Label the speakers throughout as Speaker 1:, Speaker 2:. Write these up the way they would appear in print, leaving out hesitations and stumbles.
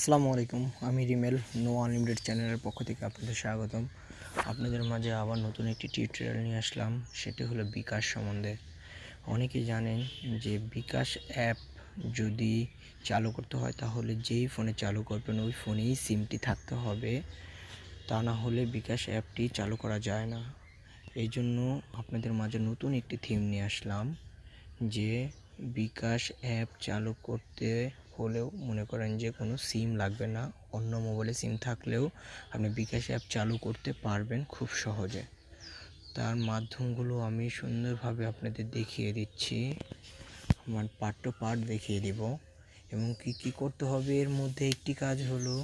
Speaker 1: আসসালামু আলাইকুম। আমি রিমেল নো আনলিমিটেড চ্যানেলের পক্ষ থেকে আপনাদের স্বাগতম। আপনাদের মাঝে আবার নতুন একটি টিউটোরিয়াল নিয়ে আসলাম, সেটি হলো বিকাশ সম্বন্ধে। অনেকেই জানেন যে বিকাশ অ্যাপ যদি চালু করতে হয় তাহলে যেই ফোনে চালু করবেন ওই ফোনেই সিমটি থাকতে হবে, তা না হলে বিকাশ অ্যাপটি চালু করা যায় না। এই জন্য আপনাদের মাঝে নতুন একটি থিম নিয়ে আসলাম যে বিকাশ অ্যাপ চালু করতে হলেও মনে করেন যে কোনো সিম লাগবে না, অন্য মোবাইলে সিম থাকলেও আপনি বিকাশ অ্যাপ চালু করতে পারবেন খুব সহজে। তার মাধ্যমগুলো আমি সুন্দরভাবে আপনাদের দেখিয়ে দিচ্ছি, আমার পার্ট টু পার্ট দেখিয়ে দিব এবং কি করতে হবে। এর মধ্যে একটি কাজ হলো,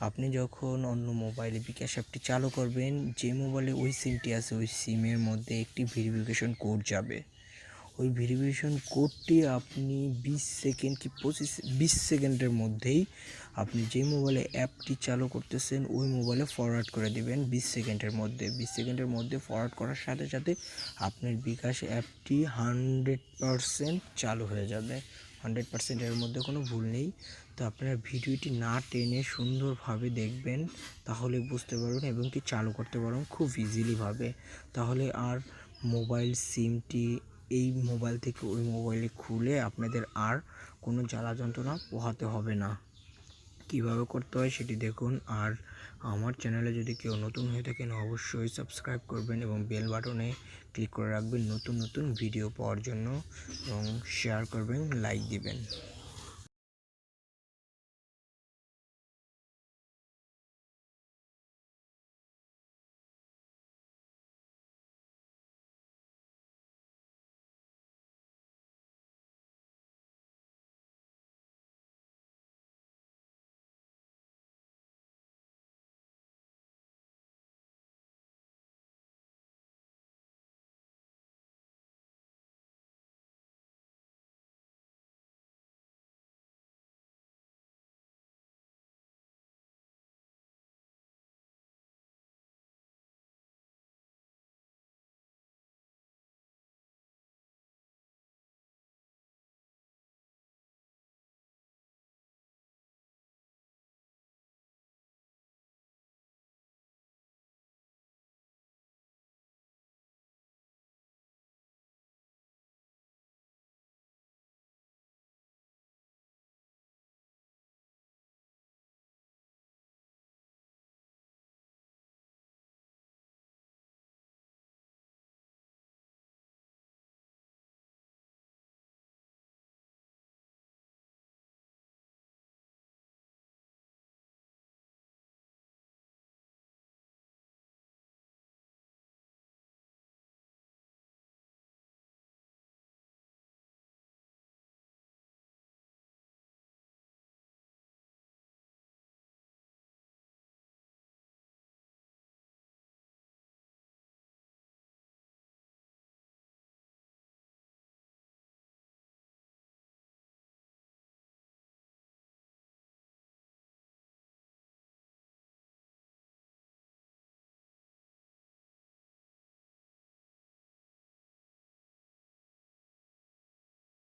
Speaker 1: আপনি যখন অন্য মোবাইলে বিকাশ অ্যাপটি চালু করবেন, যে মোবাইলে ওই সিমটি আছে ওই সিমের মধ্যে একটি ভেরিফিকেশন কোড যাবে। ওই ভেরিফিকেশন কোডটি আপনি 20 সেকেন্ড কি 20 সেকেন্ডের মধ্যেই আপনি যে মোবাইলে অ্যাপটি চালু করতেছেন ওই মোবাইলে ফরওয়ার্ড করে দিবেন। 20 সেকেন্ডের মধ্যে ফরওয়ার্ড করার সাথে সাথে আপনার বিকাশ অ্যাপটি 100% চালু হয়ে যাবে। 100% এর মধ্যে কোনো ভুল নেই। তো আপনারা ভিডিওটি না টেনে সুন্দরভাবে দেখবেন, তাহলে বুঝতে পারবেন এবং কি চালু করতে পারবেন খুব ইজিলিভাবে। তাহলে আর মোবাইল সিমটি এই মোবাইল থেকে ওই মোবাইলে খুলে আপনাদের আর কোনো জ্বালা যন্ত্রণা পোহাতে হবে না। কিভাবে করতে হয় সেটি দেখুন। আর আমার চ্যানেলে যদি কেউ নতুন হয়ে থাকেন অবশ্যই সাবস্ক্রাইব করবেন এবং বেল বাটনে ক্লিক করে রাখবেন নতুন নতুন ভিডিও পাওয়ার জন্য, এবং শেয়ার করবেন, লাইক দিবেন।